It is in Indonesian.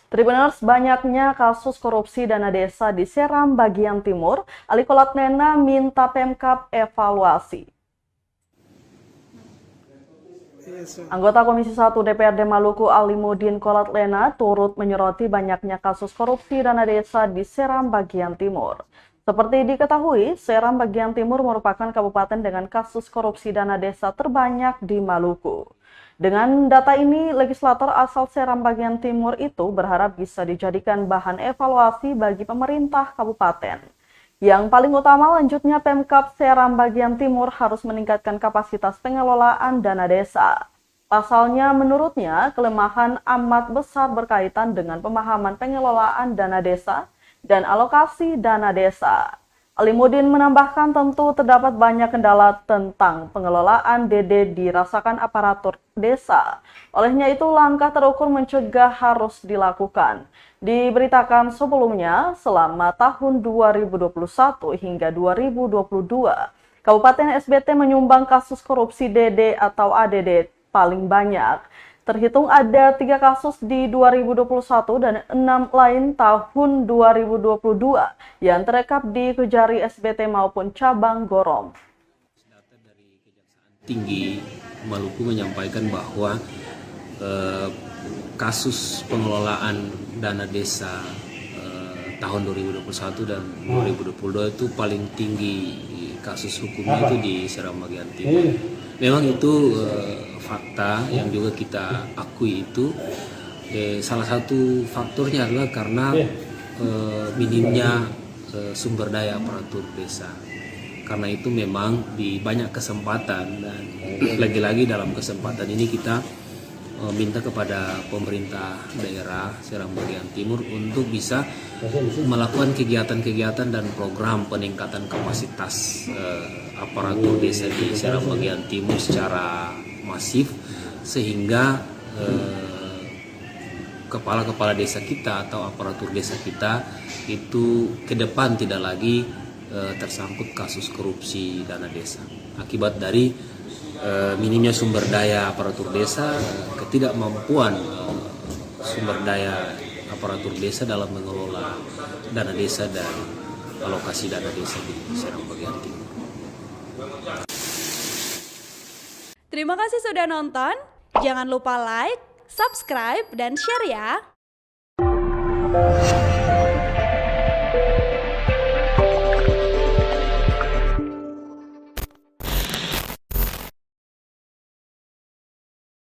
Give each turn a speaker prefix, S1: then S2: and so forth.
S1: Tribuners, banyaknya kasus korupsi dana desa di Seram bagian timur, Ali Kolatnena minta Pemkab evaluasi. Anggota Komisi 1 DPRD Maluku Alimuddin Kolatnena turut menyoroti banyaknya kasus korupsi dana desa di Seram bagian timur. Seperti diketahui, Seram bagian timur merupakan kabupaten dengan kasus korupsi dana desa terbanyak di Maluku. Dengan data ini, legislator asal Seram bagian timur itu berharap bisa dijadikan bahan evaluasi bagi pemerintah kabupaten. Yang paling utama lanjutnya Pemkab Seram bagian timur harus meningkatkan kapasitas pengelolaan dana desa. Pasalnya menurutnya kelemahan amat besar berkaitan dengan pemahaman pengelolaan dana desa dan alokasi dana desa. Alimuddin menambahkan tentu terdapat banyak kendala tentang pengelolaan DD dirasakan aparatur desa. Olehnya itu langkah terukur mencegah harus dilakukan. Diberitakan sebelumnya selama tahun 2021 hingga 2022, Kabupaten SBT menyumbang kasus korupsi DD atau ADD paling banyak. Terhitung ada 3 kasus di 2021 dan 6 lain tahun 2022 yang terekam di Kejari SBT maupun cabang Gorom.
S2: Data dari Kejaksaan Tinggi Maluku menyampaikan bahwa kasus pengelolaan dana desa tahun 2021 dan 2022 itu paling tinggi kasus hukumnya itu di Seram bagian timur. Memang itu fakta yang juga kita akui itu. Salah satu faktornya adalah karena minimnya sumber daya aparatur desa. Karena itu memang di banyak kesempatan dan lagi-lagi dalam kesempatan ini kita minta kepada pemerintah daerah Seram bagian timur untuk bisa melakukan kegiatan-kegiatan dan program peningkatan kapasitas aparatur desa di Seram bagian timur secara masif sehingga kepala-kepala desa kita atau aparatur desa kita itu ke depan tidak lagi tersangkut kasus korupsi dana desa akibat dari minimnya sumber daya aparatur desa, ketidakmampuan sumber daya aparatur desa dalam mengelola dana desa dan alokasi dana desa di Seram bagian timur.
S3: Terima kasih sudah nonton. Jangan lupa like, subscribe, dan share ya.